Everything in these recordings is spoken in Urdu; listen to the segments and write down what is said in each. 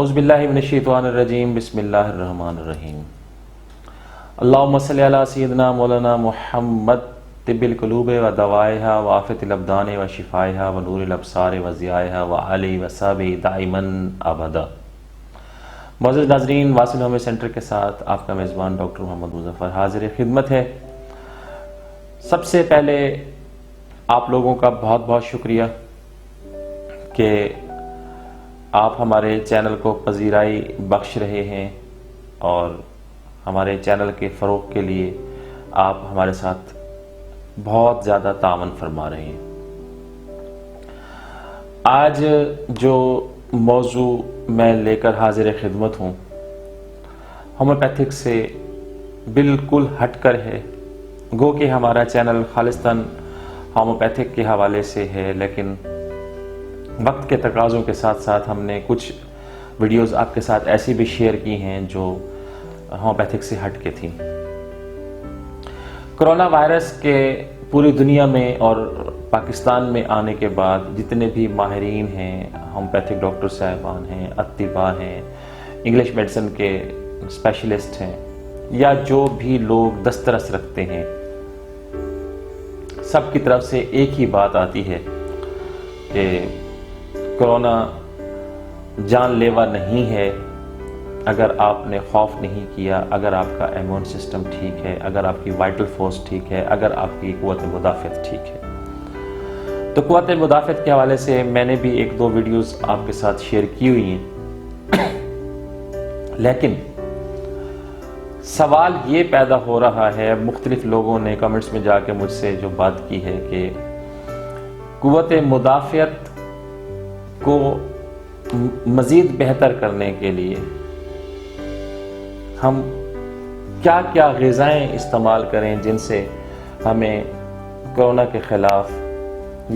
اعوذ باللہ من الشیطان الرجیم بسم اللہ الرحمن الرحیم اللہم صلی علی سیدنا مولانا محمد طب القلوب و دوائها و آفت الابدان و شفائها و نور الابصار و ضیائها و علی و صحبہ دائما ابدا۔ معزز ناظرین، واصل ہوم سینٹر کے ساتھ آپ کا میزبان ڈاکٹر محمد مظفر حاضر خدمت ہے۔ سب سے پہلے آپ لوگوں کا بہت بہت شکریہ کہ آپ ہمارے چینل کو پذیرائی بخش رہے ہیں اور ہمارے چینل کے فروغ کے لیے آپ ہمارے ساتھ بہت زیادہ تعاون فرما رہے ہیں۔ آج جو موضوع میں لے کر حاضر خدمت ہوں ہومیوپیتھک سے بالکل ہٹ کر ہے، گو کہ ہمارا چینل خالصتاً ہومیوپیتھک کے حوالے سے ہے، لیکن وقت کے تقاضوں کے ساتھ ساتھ ہم نے کچھ ویڈیوز آپ کے ساتھ ایسی بھی شیئر کی ہیں جو ہومیوپیتھک سے ہٹ کے تھیں۔ کرونا وائرس کے پوری دنیا میں اور پاکستان میں آنے کے بعد جتنے بھی ماہرین ہیں، ہومیوپیتھک ڈاکٹر صاحبان ہیں، اطباء ہیں، انگلش میڈیسن کے اسپیشلسٹ ہیں، یا جو بھی لوگ دسترس رکھتے ہیں، سب کی طرف سے ایک ہی بات آتی ہے کہ کرونا جان لیوا نہیں ہے اگر آپ نے خوف نہیں کیا، اگر آپ کا ایمیون سسٹم ٹھیک ہے، اگر آپ کی وائٹل فورس ٹھیک ہے، اگر آپ کی قوت مدافعت ٹھیک ہے۔ تو قوت مدافعت کے حوالے سے میں نے بھی ایک دو ویڈیوز آپ کے ساتھ شیئر کی ہوئی ہیں، لیکن سوال یہ پیدا ہو رہا ہے، مختلف لوگوں نے کمنٹس میں جا کے مجھ سے جو بات کی ہے کہ قوت مدافعت کو مزید بہتر کرنے کے لیے ہم کیا کیا غذائیں استعمال کریں جن سے ہمیں کرونا کے خلاف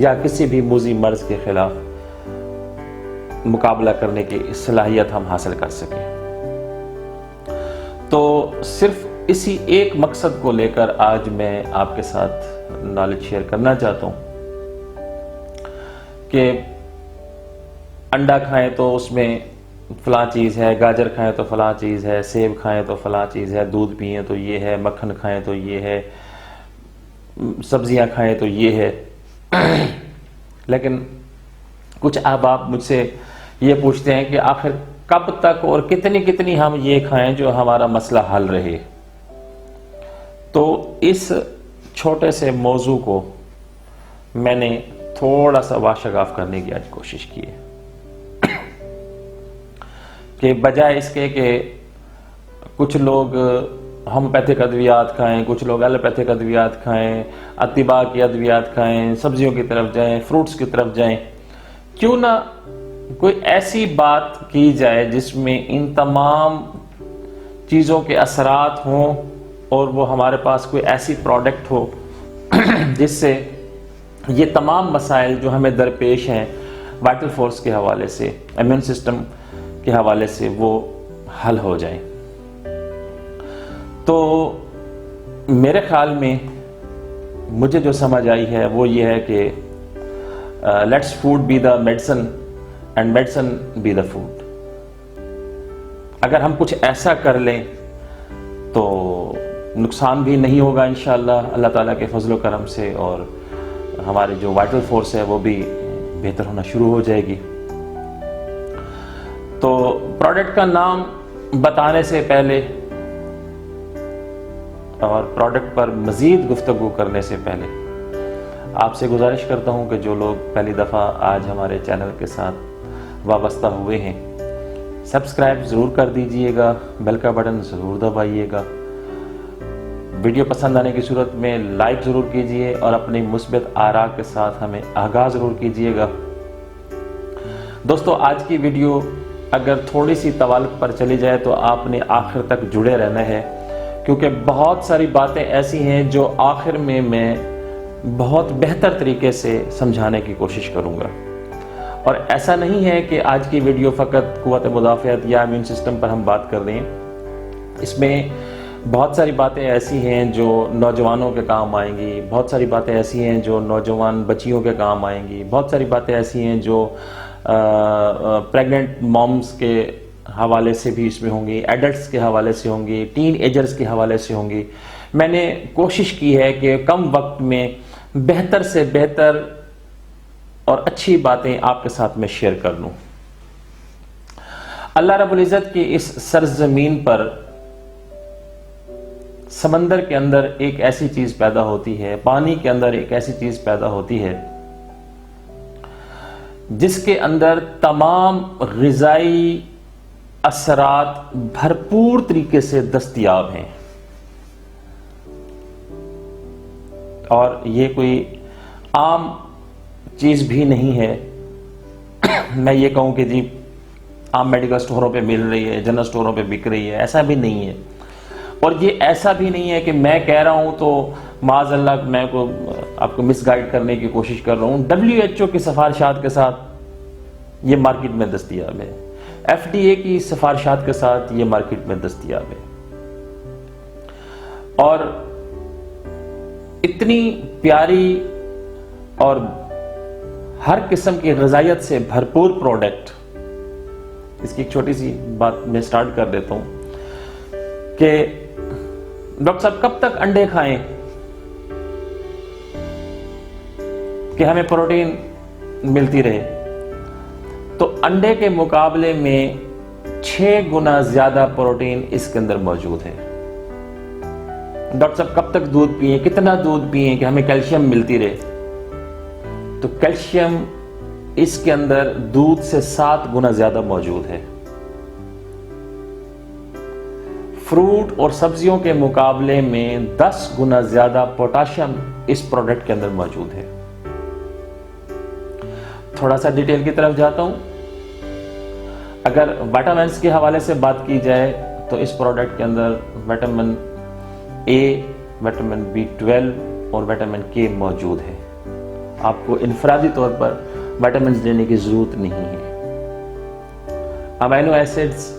یا کسی بھی موذی مرض کے خلاف مقابلہ کرنے کی صلاحیت ہم حاصل کر سکیں۔ تو صرف اسی ایک مقصد کو لے کر آج میں آپ کے ساتھ نالج شیئر کرنا چاہتا ہوں کہ انڈا کھائیں تو اس میں فلاں چیز ہے، گاجر کھائیں تو فلاں چیز ہے، سیب کھائیں تو فلاں چیز ہے، دودھ پئیں تو یہ ہے، مکھن کھائیں تو یہ ہے، سبزیاں کھائیں تو یہ ہے۔ لیکن کچھ احباب مجھ سے یہ پوچھتے ہیں کہ آخر کب تک اور کتنی ہم یہ کھائیں جو ہمارا مسئلہ حل رہے۔ تو اس چھوٹے سے موضوع کو میں نے تھوڑا سا واشگاف کرنے کی آج کوشش کی ہے کہ بجائے اس کے کہ کچھ لوگ ہومیوپیتھک ادویات کھائیں، کچھ لوگ ایلوپیتھک ادویات کھائیں، اطباء کی ادویات کھائیں، سبزیوں کی طرف جائیں، فروٹس کی طرف جائیں، کیوں نہ کوئی ایسی بات کی جائے جس میں ان تمام چیزوں کے اثرات ہوں اور وہ ہمارے پاس کوئی ایسی پروڈکٹ ہو جس سے یہ تمام مسائل جو ہمیں درپیش ہیں وائٹل فورس کے حوالے سے، ایمیون سسٹم کے حوالے سے، وہ حل ہو جائیں۔ تو میرے خیال میں مجھے جو سمجھ آئی ہے وہ یہ ہے کہ let's food be the medicine and medicine be the food. اگر ہم کچھ ایسا کر لیں تو نقصان بھی نہیں ہوگا انشاءاللہ اللہ تعالیٰ کے فضل و کرم سے، اور ہماری جو وائٹل فورس ہے وہ بھی بہتر ہونا شروع ہو جائے گی۔ تو پروڈکٹ کا نام بتانے سے پہلے اور پروڈکٹ پر مزید گفتگو کرنے سے پہلے آپ سے گزارش کرتا ہوں کہ جو لوگ پہلی دفعہ آج ہمارے چینل کے ساتھ وابستہ ہوئے ہیں، سبسکرائب ضرور کر دیجئے گا، بیل کا بٹن ضرور دبائیے گا، ویڈیو پسند آنے کی صورت میں لائک ضرور کیجئے اور اپنی مثبت آراء کے ساتھ ہمیں آگاہ ضرور کیجئے گا۔ دوستو، آج کی ویڈیو اگر تھوڑی سی طوالت پر چلی جائے تو آپ نے آخر تک جڑے رہنا ہے، کیونکہ بہت ساری باتیں ایسی ہیں جو آخر میں بہت بہتر طریقے سے سمجھانے کی کوشش کروں گا۔ اور ایسا نہیں ہے کہ آج کی ویڈیو فقط قوت مدافعت یا امیون سسٹم پر ہم بات کر رہے ہیں، اس میں بہت ساری باتیں ایسی ہیں جو نوجوانوں کے کام آئیں گی، بہت ساری باتیں ایسی ہیں جو نوجوان بچیوں کے کام آئیں گی، بہت ساری باتیں ایسی ہیں جو پریگننٹ مومز کے حوالے سے بھی اس میں ہوں گی، ایڈلٹس کے حوالے سے ہوں گی، ٹین ایجرز کے حوالے سے ہوں گی۔ میں نے کوشش کی ہے کہ کم وقت میں بہتر سے بہتر اور اچھی باتیں آپ کے ساتھ میں شیئر کر لوں۔ اللہ رب العزت کی اس سرزمین پر سمندر کے اندر ایک ایسی چیز پیدا ہوتی ہے، پانی کے اندر ایک ایسی چیز پیدا ہوتی ہے جس کے اندر تمام غذائی اثرات بھرپور طریقے سے دستیاب ہیں، اور یہ کوئی عام چیز بھی نہیں ہے۔ میں یہ کہوں کہ جی عام میڈیکل سٹوروں پہ مل رہی ہے، جنرل سٹوروں پہ بک رہی ہے، ایسا بھی نہیں ہے۔ اور یہ ایسا بھی نہیں ہے کہ میں کہہ رہا ہوں تو معاذ اللہ میں آپ کو مس گائیڈ کرنے کی کوشش کر رہا ہوں۔ WHO کی سفارشات کے ساتھ یہ مارکیٹ میں دستیاب ہے، FDA کی سفارشات کے ساتھ یہ مارکیٹ میں دستیاب ہے، اور اتنی پیاری اور ہر قسم کی غذائیت سے بھرپور پروڈکٹ۔ اس کی ایک چھوٹی سی بات میں سٹارٹ کر دیتا ہوں کہ ڈاکٹر صاحب کب تک انڈے کھائیں کہ ہمیں پروٹین ملتی رہے؟ تو انڈے کے مقابلے میں 6 گنا زیادہ پروٹین اس کے اندر موجود ہے۔ ڈاکٹر صاحب کب تک دودھ پئیں، کتنا دودھ پئیں کہ ہمیں کیلشیم ملتی رہے؟ تو کیلشیم اس کے اندر دودھ سے 7 گنا زیادہ موجود ہے۔ فروٹ اور سبزیوں کے مقابلے میں 10 گنا زیادہ پوٹاشیم اس پروڈکٹ کے اندر موجود ہے۔ تھوڑا سا ڈیٹیل کی طرف جاتا ہوں۔ اگر وٹامنس کے حوالے سے بات کی جائے تو اس پروڈکٹ کے اندر وٹامن A، وٹامن B12 اور وٹامن K موجود ہے۔ آپ کو انفرادی طور پر وٹامنز لینے کی ضرورت نہیں ہے۔ امینو ایسڈز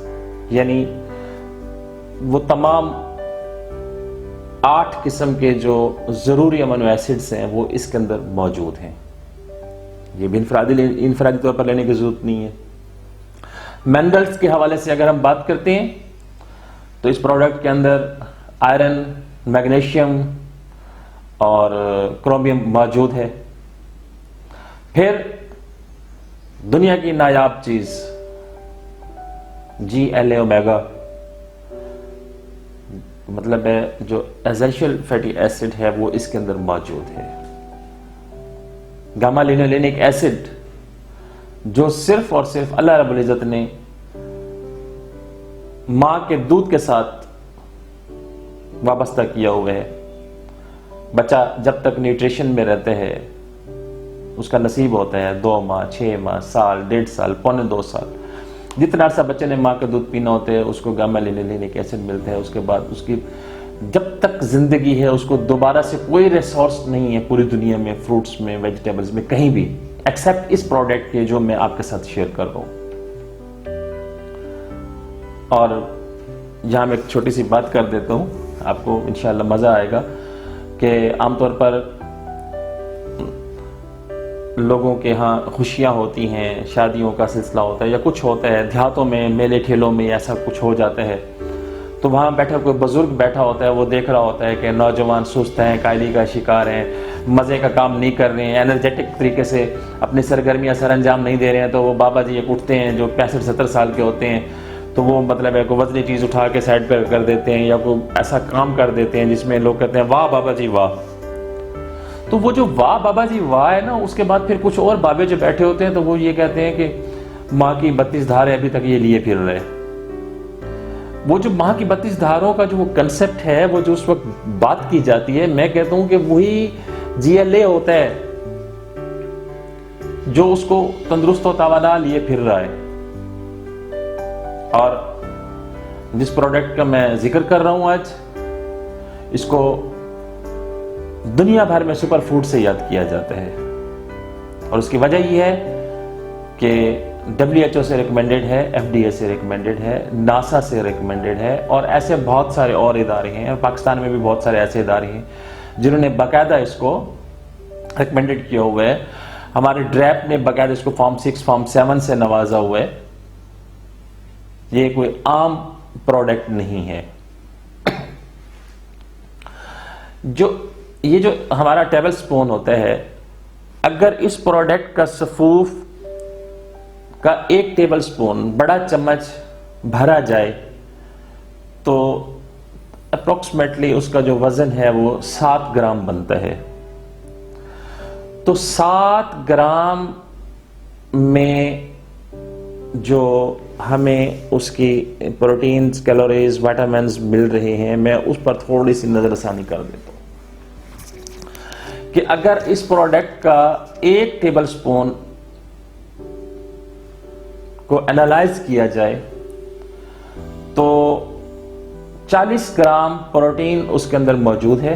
یعنی وہ تمام 8 قسم کے جو ضروری امینو ایسڈز ہیں وہ اس کے اندر موجود ہیں۔ یہ بھی انفرادی طور پر لینے کی ضرورت نہیں ہے۔ منرلز کے حوالے سے اگر ہم بات کرتے ہیں تو اس پروڈکٹ کے اندر آئرن، میگنیشیم اور کرومیم موجود ہے۔ پھر دنیا کی نایاب چیز GLA اومیگا، مطلب ہے جو ایسینشیل فیٹی ایسڈ ہے وہ اس کے اندر موجود ہے۔ گاما لینولینک ایسڈ جو صرف اور صرف اللہ رب العزت نے ماں کے دودھ کے ساتھ وابستہ کیا ہوا ہے۔ بچہ جب تک نیوٹریشن میں رہتے ہیں اس کا نصیب ہوتا ہے 2 ماہ، 6 ماہ، سال، 1.5 سال، پونے 2 سال، جتنا عرصہ بچے نے ماں کا دودھ پینا ہوتا ہے اس کو گاما لینولینک ایسڈ ملتا ہے۔ اس کے بعد اس کی جب تک زندگی ہے اس کو دوبارہ سے کوئی ریسورس نہیں ہے پوری دنیا میں، فروٹس میں، ویجیٹیبلز میں، کہیں بھی، ایکسیپٹ اس پروڈکٹ کے جو میں آپ کے ساتھ شیئر کر رہا ہوں۔ اور یہاں میں ایک چھوٹی سی بات کر دیتا ہوں، آپ کو انشاءاللہ مزہ آئے گا کہ عام طور پر لوگوں کے ہاں خوشیاں ہوتی ہیں، شادیوں کا سلسلہ ہوتا ہے یا کچھ ہوتا ہے، دیہاتوں میں میلے ٹھیلوں میں ایسا کچھ ہو جاتا ہے، تو وہاں بیٹھا کوئی بزرگ بیٹھا ہوتا ہے، وہ دیکھ رہا ہوتا ہے کہ نوجوان سست ہیں، کائلی کا شکار ہیں، مزے کا کام نہیں کر رہے ہیں، انرجیٹک طریقے سے اپنی سرگرمیاں سر انجام نہیں دے رہے ہیں، تو وہ بابا جی ایک اٹھتے ہیں جو 65-70 سال کے ہوتے ہیں، تو وہ مطلب ہے کوئی وزنی چیز اٹھا کے سائڈ پہ کر دیتے ہیں یا کوئی ایسا کام کر دیتے ہیں جس میں لوگ کہتے ہیں واہ بابا جی واہ۔ تو وہ جو واہ بابا جی واہ ہے نا، اس کے بعد پھر کچھ اور بابے جو بیٹھے ہوتے ہیں تو وہ یہ کہتے ہیں کہ ماں کی 32 دھاریں ابھی تک یہ لیے پھر رہے۔ وہ جو ماں کی 32 دھاروں کا جو وہ کنسپٹ ہے، وہ جو اس وقت بات کی جاتی ہے، میں کہتا ہوں کہ وہی GLA ہوتا ہے جو اس کو تندرست و توانا لیے پھر رہا ہے۔ اور جس پروڈکٹ کا میں ذکر کر رہا ہوں آج، اس کو دنیا بھر میں سپر فوڈ سے یاد کیا جاتا ہے، اور اس کی وجہ یہ ہے کہ WHO سے ریکمینڈڈ ہے، FDA سے ریکمینڈڈ ہے، ناسا سے ریکمینڈڈ ہے، اور ایسے بہت سارے اور ادارے ہیں، اور پاکستان میں بھی بہت سارے ایسے ادارے ہیں جنہوں نے باقاعدہ اس کو ریکمینڈڈ کیا ہوا ہے۔ ہمارے ڈریپ نے باقاعدہ اس کو فارم 6 فارم 7 سے نوازا ہوا ہے، یہ کوئی عام پروڈکٹ نہیں ہے. یہ جو ہمارا ٹیبل سپون ہوتا ہے، اگر اس پروڈکٹ کا صفوف کا ایک ٹیبل سپون بڑا چمچ بھرا جائے تو اپروکسیمیٹلی اس کا جو وزن ہے وہ 7 گرام بنتا ہے. تو 7 گرام میں جو ہمیں اس کی پروٹینز، کیلوریز، وائٹامنز مل رہے ہیں، میں اس پر تھوڑی سی نظر ثانی کر دیتا ہوں کہ اگر اس پروڈکٹ کا ایک ٹیبل سپون کو انالائز کیا جائے تو 40 گرام پروٹین اس کے اندر موجود ہے.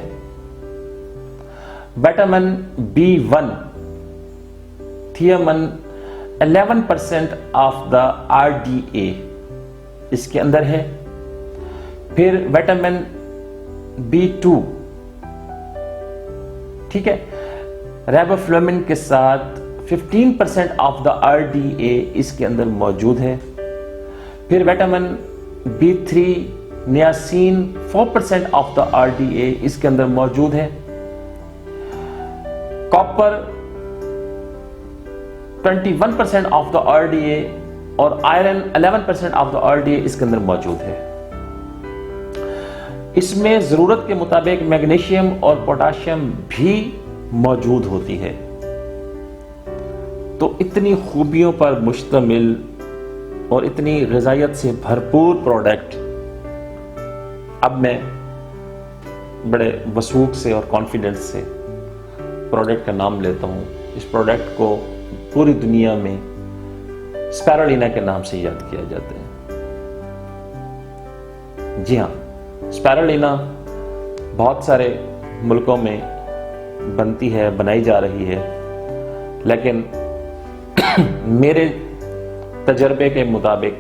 Vitamin B1 تھیامن 11% of the RDA اس کے اندر ہے. پھر وٹامن B2 ٹھیک ہے، ریبوفلومن کے ساتھ 15% آف دا RDA اس کے اندر موجود ہے. پھر vitamin B3 نیاسین 4% of the RDA اس کے اندر موجود ہے. کاپر 21% آف دا RDA اور آئرن 11% آف دا RDA اس کے اندر موجود ہے. اس میں ضرورت کے مطابق میگنیشیم اور پوٹاشیم بھی موجود ہوتی ہے. تو اتنی خوبیوں پر مشتمل اور اتنی غذائیت سے بھرپور پروڈکٹ اب میں بڑے وثوق سے اور کانفیڈنس سے پروڈکٹ کا نام لیتا ہوں. اس پروڈکٹ کو پوری دنیا میں اسپیرولینا کے نام سے یاد کیا جاتا ہے. جی ہاں، اسپیرولینا بہت سارے ملکوں میں بنتی ہے، بنائی جا رہی ہے، لیکن میرے تجربے کے مطابق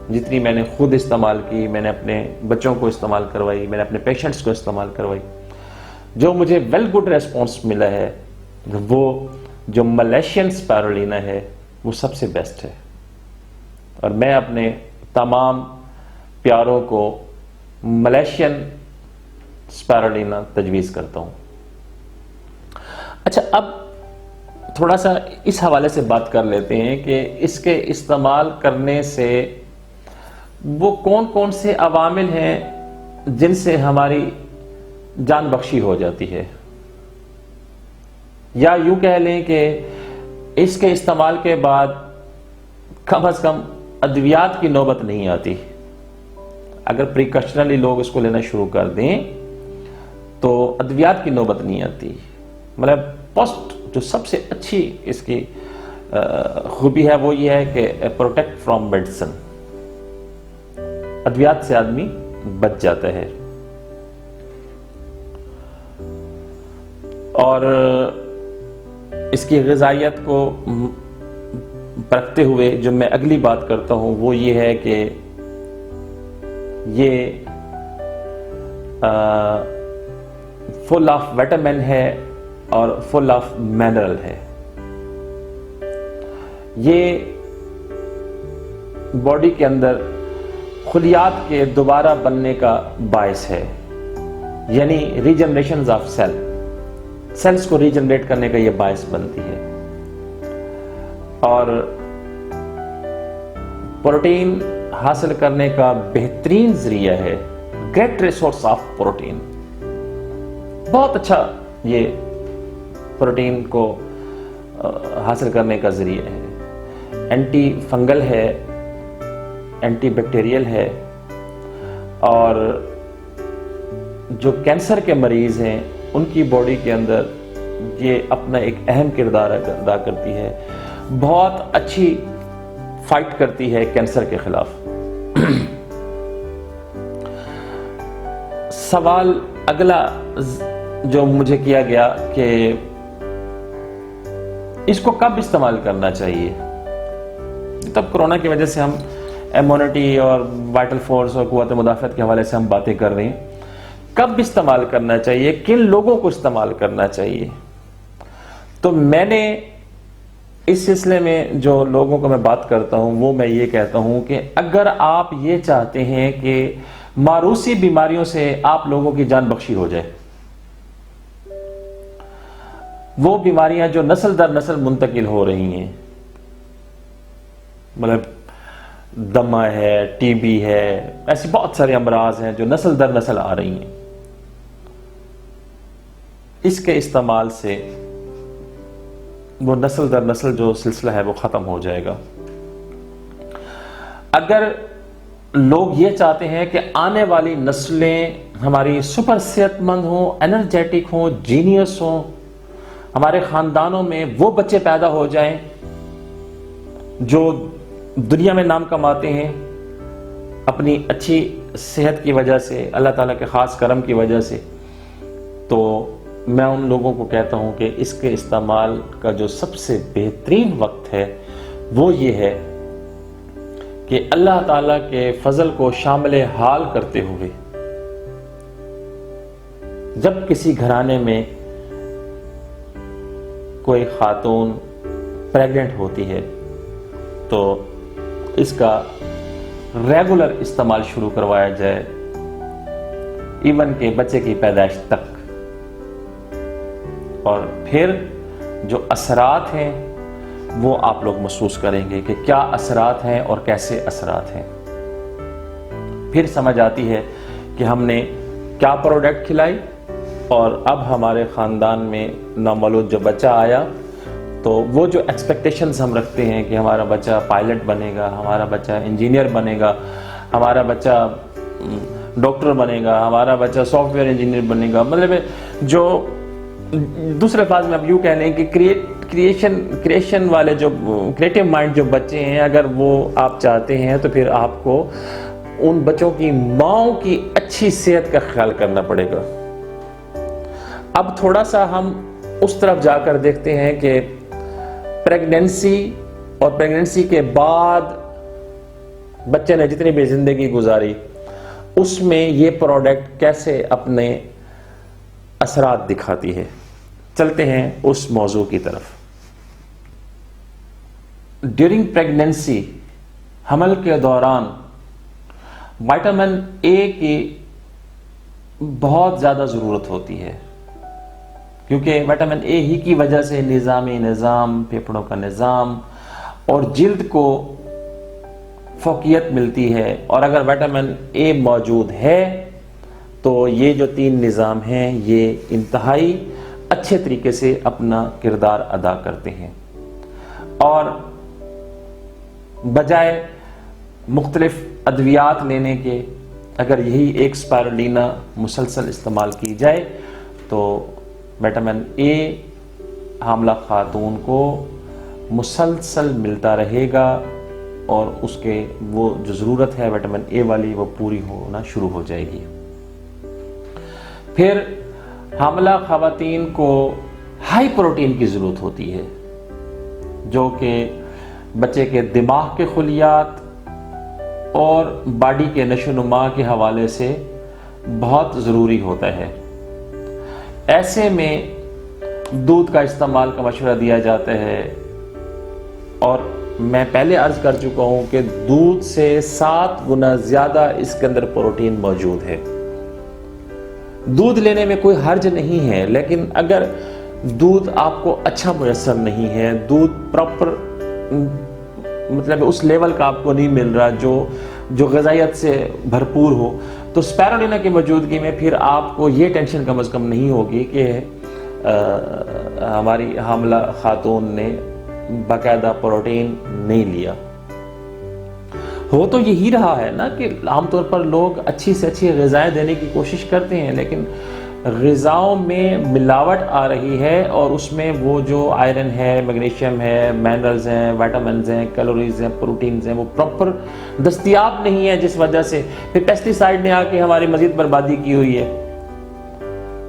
جتنی میں نے خود استعمال کی، میں نے اپنے بچوں کو استعمال کروائی، میں نے اپنے پیشنٹس کو استعمال کروائی، جو مجھے ویل گڈ ریسپانس ملا ہے وہ جو ملیشین اسپیرولینا ہے وہ سب سے بیسٹ ہے. اور میں اپنے تمام پیاروں کو ملیشین اسپیرولینا تجویز کرتا ہوں. اچھا، اب تھوڑا سا اس حوالے سے بات کر لیتے ہیں کہ اس کے استعمال کرنے سے وہ کون کون سے عوامل ہیں جن سے ہماری جان بخشی ہو جاتی ہے، یا یوں کہہ لیں کہ اس کے استعمال کے بعد کم از کم ادویات کی نوبت نہیں آتی. اگر پریکاشنلی لوگ اس کو لینا شروع کر دیں تو ادویات کی نوبت نہیں آتی. مطلب پوسٹ جو سب سے اچھی اس کی خوبی ہے وہ یہ ہے کہ پروٹیکٹ فرام میڈیسن، ادویات سے آدمی بچ جاتا ہے. اور اس کی غذائیت کو پرکھتے ہوئے جو میں اگلی بات کرتا ہوں وہ یہ ہے کہ یہ فل آف وٹامن ہے اور فل آف منرل ہے. یہ باڈی کے اندر خلیات کے دوبارہ بننے کا باعث ہے، یعنی ریجنریشن آف سیلز کو ریجنریٹ کرنے کا یہ باعث بنتی ہے. اور پروٹین حاصل کرنے کا بہترین ذریعہ ہے، گریٹ ریسورس آف پروٹین. بہت اچھا یہ پروٹین کو حاصل کرنے کا ذریعہ ہے. اینٹی فنگل ہے، اینٹی بیکٹیریل ہے، اور جو کینسر کے مریض ہیں ان کی باڈی کے اندر یہ اپنا ایک اہم کردار ادا کرتی ہے. بہت اچھی فائٹ کرتی ہے کینسر کے خلاف. سوال اگلا جو مجھے کیا گیا کہ اس کو کب استعمال کرنا چاہیے. تب کورونا کی وجہ سے ہم ایمونٹی اور وائٹل فورس اور قوت مدافعت کے حوالے سے ہم باتیں کر رہے ہیں. کب استعمال کرنا چاہیے، کن لوگوں کو استعمال کرنا چاہیے. تو میں نے اس سلسلے میں جو لوگوں کو میں بات کرتا ہوں وہ میں یہ کہتا ہوں کہ اگر آپ یہ چاہتے ہیں کہ موروثی بیماریوں سے آپ لوگوں کی جان بخشی ہو جائے، وہ بیماریاں جو نسل در نسل منتقل ہو رہی ہیں، مطلب دمہ ہے، ٹی بی ہے، ایسی بہت سارے امراض ہیں جو نسل در نسل آ رہی ہیں، اس کے استعمال سے وہ نسل در نسل جو سلسلہ ہے وہ ختم ہو جائے گا۔ اگر لوگ یہ چاہتے ہیں کہ آنے والی نسلیں ہماری سپر صحت مند ہوں، انرجیٹک ہوں، جینیس ہوں، ہمارے خاندانوں میں وہ بچے پیدا ہو جائیں جو دنیا میں نام کماتے ہیں اپنی اچھی صحت کی وجہ سے، اللہ تعالیٰ کے خاص کرم کی وجہ سے، تو میں ان لوگوں کو کہتا ہوں کہ اس کے استعمال کا جو سب سے بہترین وقت ہے وہ یہ ہے کہ اللہ تعالیٰ کے فضل کو شامل حال کرتے ہوئے جب کسی گھرانے میں کوئی خاتون پریگننٹ ہوتی ہے تو اس کا ریگولر استعمال شروع کروایا جائے، ایون کہ بچے کی پیدائش تک، اور پھر جو اثرات ہیں وہ آپ لوگ محسوس کریں گے کہ کیا اثرات ہیں اور کیسے اثرات ہیں۔ پھر سمجھ آتی ہے کہ ہم نے کیا پروڈکٹ کھلائی، اور اب ہمارے خاندان میں نامولود جو بچہ آیا تو وہ جو ایکسپیکٹیشنز ہم رکھتے ہیں کہ ہمارا بچہ پائلٹ بنے گا، ہمارا بچہ انجینئر بنے گا، ہمارا بچہ ڈاکٹر بنے گا، ہمارا بچہ سافٹ ویئر انجینئر بنے گا، مطلب جو دوسرے الفاظ میں اب یوں کہہ لیں کہ کریشن والے جو کریٹو مائنڈ جو بچے ہیں، اگر وہ آپ چاہتے ہیں تو پھر آپ کو ان بچوں کی ماؤں کی اچھی صحت کا خیال کرنا پڑے گا۔ اب تھوڑا سا ہم اس طرف جا کر دیکھتے ہیں کہ پریگننسی اور پریگننسی کے بعد بچے نے جتنی بھی زندگی گزاری اس میں یہ پروڈکٹ کیسے اپنے اثرات دکھاتی ہے۔ چلتے ہیں اس موضوع کی طرف۔ ڈیورنگ پریگننسی، حمل کے دوران وٹامن اے کی بہت زیادہ ضرورت ہوتی ہے، کیونکہ وٹامن اے ہی کی وجہ سے نظام، پھیپھڑوں کا نظام اور جلد کو فوقیت ملتی ہے، اور اگر وٹامن اے موجود ہے تو یہ جو 3 نظام ہیں یہ انتہائی اچھے طریقے سے اپنا کردار ادا کرتے ہیں، اور بجائے مختلف ادویات لینے کے اگر یہی ایک سپائرولینا مسلسل استعمال کی جائے تو وٹامن اے حاملہ خاتون کو مسلسل ملتا رہے گا، اور اس کے وہ جو ضرورت ہے وٹامن اے والی وہ پوری ہونا شروع ہو جائے گی۔ پھر حاملہ خواتین کو ہائی پروٹین کی ضرورت ہوتی ہے، جو کہ بچے کے دماغ کے خلیات اور باڈی کے نشو و نما کے حوالے سے بہت ضروری ہوتا ہے۔ ایسے میں دودھ کا استعمال کا مشورہ دیا جاتا ہے، اور میں پہلے عرض کر چکا ہوں کہ دودھ سے 7 گنا زیادہ اس کے اندر پروٹین موجود ہے۔ دودھ لینے میں کوئی حرج نہیں ہے، لیکن اگر دودھ آپ کو اچھا میسر نہیں ہے، دودھ پراپر مطلب اس لیول کا آپ کو نہیں مل رہا جو غذائیت سے بھرپور ہو، تو سپائرولینا کی موجودگی میں پھر آپ کو یہ ٹینشن کم از کم نہیں ہوگی کہ ہماری حاملہ خاتون نے باقاعدہ پروٹین نہیں لیا۔ ہو تو یہی رہا ہے نا کہ عام طور پر لوگ اچھی سے اچھی غذائیں دینے کی کوشش کرتے ہیں، لیکن غذاؤں میں ملاوٹ آ رہی ہے، اور اس میں وہ جو آئرن ہے، میگنیشیم ہے، منرلز ہیں، وٹامنز ہیں، کیلوریز ہیں، پروٹینز ہیں، وہ پراپر دستیاب نہیں ہے، جس وجہ سے پھر پیسٹی سائیڈ نے آ کے ہماری مزید بربادی کی ہوئی ہے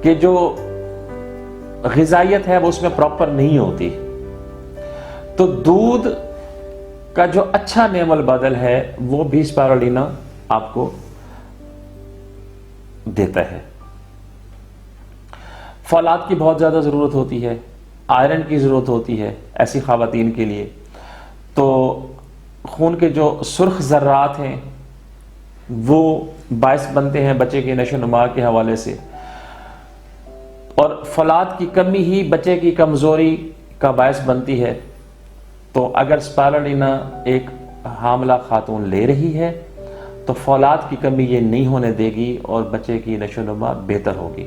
کہ جو غذائیت ہے وہ اس میں پراپر نہیں ہوتی۔ تو دودھ کا جو اچھا نعم البدل ہے وہ بھی سپائرولینا آپ کو دیتا ہے۔ فولاد کی بہت زیادہ ضرورت ہوتی ہے، آئرن کی ضرورت ہوتی ہے ایسی خواتین کے لیے، تو خون کے جو سرخ ذرات ہیں وہ باعث بنتے ہیں بچے کے نشو و نما کے حوالے سے، اور فولاد کی کمی ہی بچے کی کمزوری کا باعث بنتی ہے۔ تو اگر اسپائرلینا ایک حاملہ خاتون لے رہی ہے تو فولاد کی کمی یہ نہیں ہونے دے گی اور بچے کی نشو و نما بہتر ہوگی،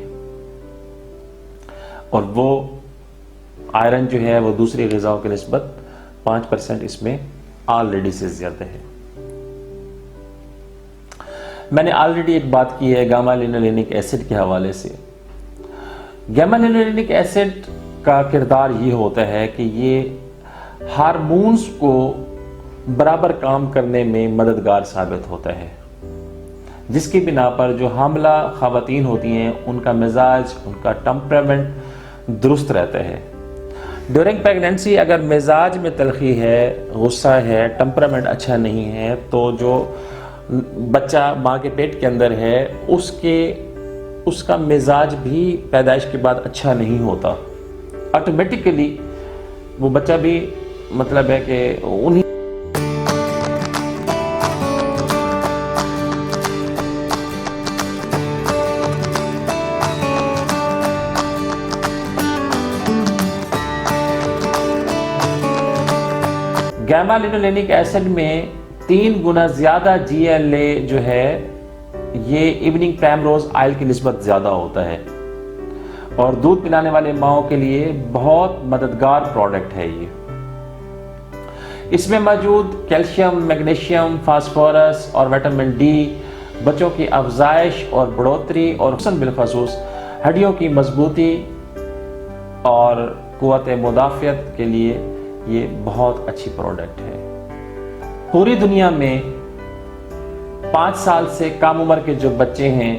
اور وہ آئرن جو ہے وہ دوسری غذاؤں کی نسبت 5% اس میں آلریڈی سے زیادہ ہے۔ میں نے آلریڈی ایک بات کی ہے گاما لینولینک ایسڈ کے حوالے سے۔ گاما لینولینک ایسڈ کا کردار یہ ہوتا ہے کہ یہ ہارمونز کو برابر کام کرنے میں مددگار ثابت ہوتا ہے، جس کی بنا پر جو حاملہ خواتین ہوتی ہیں ان کا مزاج، ان کا ٹمپرامنٹ درست رہتا ہے۔ ڈیورنگ پیگننسی اگر مزاج میں تلخی ہے، غصہ ہے، ٹمپرامنٹ اچھا نہیں ہے، تو جو بچہ ماں کے پیٹ کے اندر ہے اس کا مزاج بھی پیدائش کے بعد اچھا نہیں ہوتا، آٹومیٹیکلی وہ بچہ بھی مطلب ہے کہ انہی گاما لینولینک ایسڈ میں 3 گنا زیادہ GLA جو ہے یہ ایوننگ پرائمروز آئل کی نسبت زیادہ ہوتا ہے، اور دودھ پلانے والے ماؤں کے لیے بہت مددگار پروڈکٹ ہے یہ۔ اس میں موجود کیلشیم، میگنیشیم، فاسفورس اور وٹامن ڈی بچوں کی افزائش اور بڑھوتری اور خصوصاً بالخصوص ہڈیوں کی مضبوطی اور قوت مدافعت کے لیے یہ بہت اچھی پروڈکٹ ہے۔ پوری دنیا میں 5 سال سے کم عمر کے جو بچے ہیں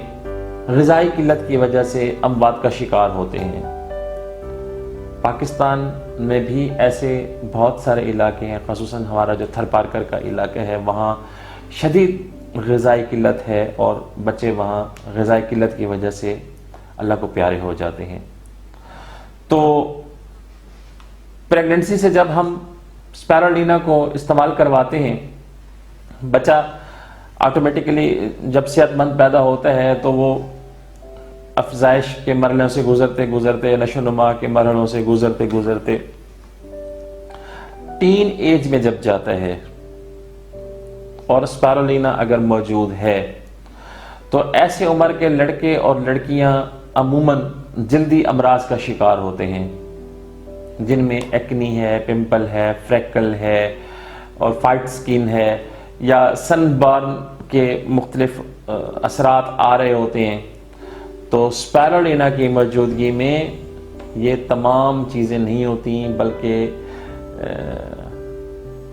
غذائی قلت کی وجہ سے اموات کا شکار ہوتے ہیں۔ پاکستان میں بھی ایسے بہت سارے علاقے ہیں، خصوصاً ہمارا جو تھر پارکر کا علاقہ ہے وہاں شدید غذائی قلت ہے، اور بچے وہاں غذائی قلت کی وجہ سے اللہ کو پیارے ہو جاتے ہیں۔ تو پریگننسی سے جب ہم اسپائرلینا کو استعمال کرواتے ہیں، بچہ آٹومیٹکلی جب صحت مند پیدا ہوتا ہے تو وہ افزائش کے مرحلوں سے گزرتے گزرتے، نشو و نما کے مرحلوں سے گزرتے گزرتے ٹین ایج میں جب جاتا ہے، اور اسپائرلینا اگر موجود ہے تو ایسے عمر کے لڑکے اور لڑکیاں عموماً جلدی امراض کا شکار ہوتے ہیں، جن میں ایکنی ہے، پمپل ہے، فریکل ہے اور فائٹ سکین ہے، یا سن برن کے مختلف اثرات آ رہے ہوتے ہیں۔ تو اسپائرلینا کی موجودگی میں یہ تمام چیزیں نہیں ہوتی، بلکہ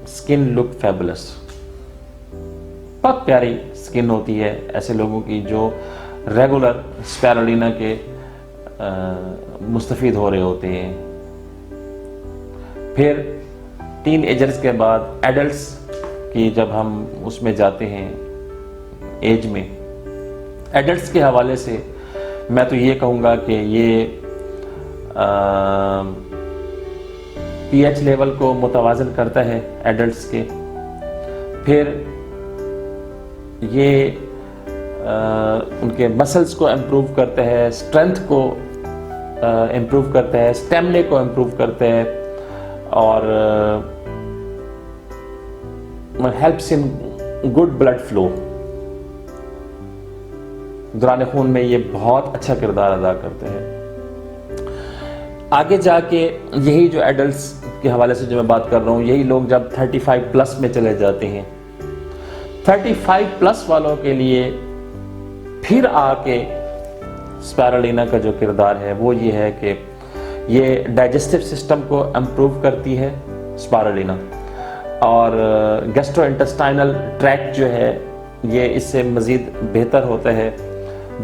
سکن لک فیبولس، بہت پیاری سکن ہوتی ہے ایسے لوگوں کی جو ریگولر اسپائرلینا کے مستفید ہو رہے ہوتے ہیں۔ پھر ٹین ایجرز کے بعد ایڈلٹس کی جب ہم اس میں جاتے ہیں ایج میں، ایڈلٹس کے حوالے سے میں تو یہ کہوں گا کہ یہ پی ایچ لیول کو متوازن کرتا ہے ایڈلٹس کے، پھر یہ ان کے مسلز کو امپروو کرتا ہے، اسٹرینتھ کو امپروو کرتا ہے، اسٹیمنے کو امپروو کرتا ہے، اور helps in good blood flow, دوران خون میں یہ بہت اچھا کردار ادا کرتے ہیں۔ آگے جا کے یہی جو ایڈلٹس کے حوالے سے جو میں بات کر رہا ہوں، یہی لوگ جب 35 پلس میں چلے جاتے ہیں، 35 پلس والوں کے لیے پھر آ کے اسپائرلینا کا جو کردار ہے وہ یہ ہے کہ یہ ڈائجسٹو سسٹم کو امپروو کرتی ہے اسپائرلینا، اور گیسٹرو انٹسٹائنل ٹریکٹ جو ہے یہ اس سے مزید بہتر ہوتا ہے،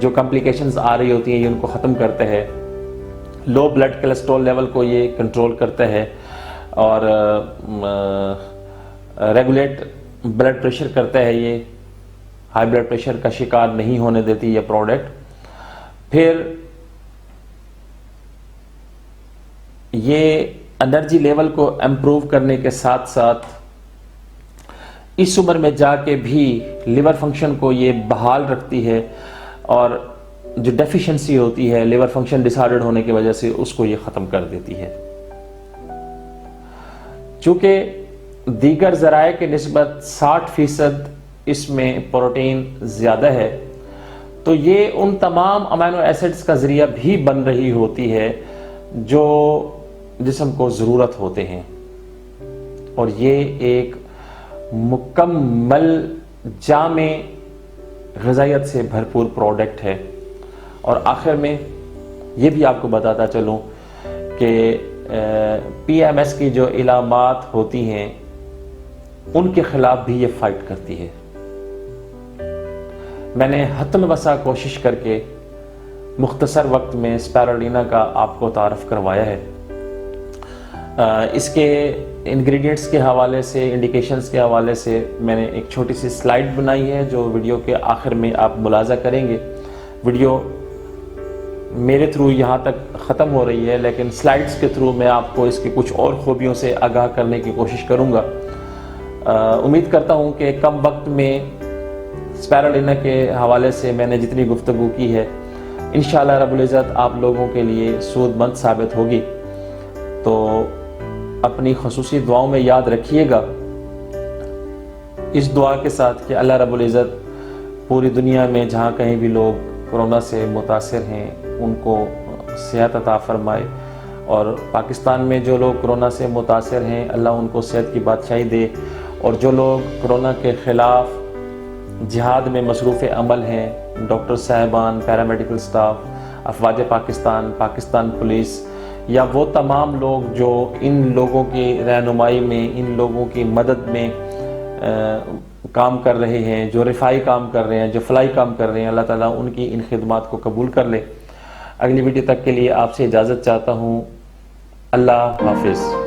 جو کمپلیکیشنز آ رہی ہوتی ہیں یہ ان کو ختم کرتا ہے، لو بلڈ کولیسٹرول لیول کو یہ کنٹرول کرتا ہے، اور ریگولیٹ بلڈ پریشر کرتا ہے، یہ ہائی بلڈ پریشر کا شکار نہیں ہونے دیتی یہ پروڈکٹ۔ پھر یہ انرجی لیول کو امپروو کرنے کے ساتھ ساتھ اس عمر میں جا کے بھی لیور فنکشن کو یہ بحال رکھتی ہے، اور جو ڈیفیشنسی ہوتی ہے لیور فنکشن ڈس آرڈرڈ ہونے کی وجہ سے اس کو یہ ختم کر دیتی ہے۔ چونکہ دیگر ذرائع کے نسبت 60% اس میں پروٹین زیادہ ہے، تو یہ ان تمام امینو ایسڈز کا ذریعہ بھی بن رہی ہوتی ہے جو جسم کو ضرورت ہوتے ہیں، اور یہ ایک مکمل جامع غذائیت سے بھرپور پروڈکٹ ہے۔ اور آخر میں یہ بھی آپ کو بتاتا چلوں کہ پی ایم ایس کی جو علامات ہوتی ہیں ان کے خلاف بھی یہ فائٹ کرتی ہے۔ میں نے حتاً وسع کوشش کر کے مختصر وقت میں اسپیرولینا کا آپ کو تعارف کروایا ہے۔ اس کے انگریڈینٹس کے حوالے سے، انڈیکیشنز کے حوالے سے میں نے ایک چھوٹی سی سلائیڈ بنائی ہے جو ویڈیو کے آخر میں آپ ملاحظہ کریں گے۔ ویڈیو میرے تھرو یہاں تک ختم ہو رہی ہے، لیکن سلائیڈز کے تھرو میں آپ کو اس کی کچھ اور خوبیوں سے آگاہ کرنے کی کوشش کروں گا۔ امید کرتا ہوں کہ کم وقت میں اسپیرولینا کے حوالے سے میں نے جتنی گفتگو کی ہے انشاءاللہ رب العزت آپ لوگوں کے لیے سود مند ثابت ہوگی۔ تو اپنی خصوصی دعاؤں میں یاد رکھیے گا، اس دعا کے ساتھ کہ اللہ رب العزت پوری دنیا میں جہاں کہیں بھی لوگ کورونا سے متاثر ہیں ان کو صحت عطا فرمائے، اور پاکستان میں جو لوگ کورونا سے متاثر ہیں اللہ ان کو صحت کی بادشاہی دے، اور جو لوگ کورونا کے خلاف جہاد میں مصروف عمل ہیں، ڈاکٹر صاحبان، پیرامیڈیکل سٹاف، افواج پاکستان، پاکستان پولیس، یا وہ تمام لوگ جو ان لوگوں کی رہنمائی میں، ان لوگوں کی مدد میں کام کر رہے ہیں، جو رفائی کام کر رہے ہیں، جو فلاحی کام کر رہے ہیں، اللہ تعالیٰ ان کی ان خدمات کو قبول کر لے۔ اگلی ویڈیو تک کے لیے آپ سے اجازت چاہتا ہوں۔ اللہ حافظ۔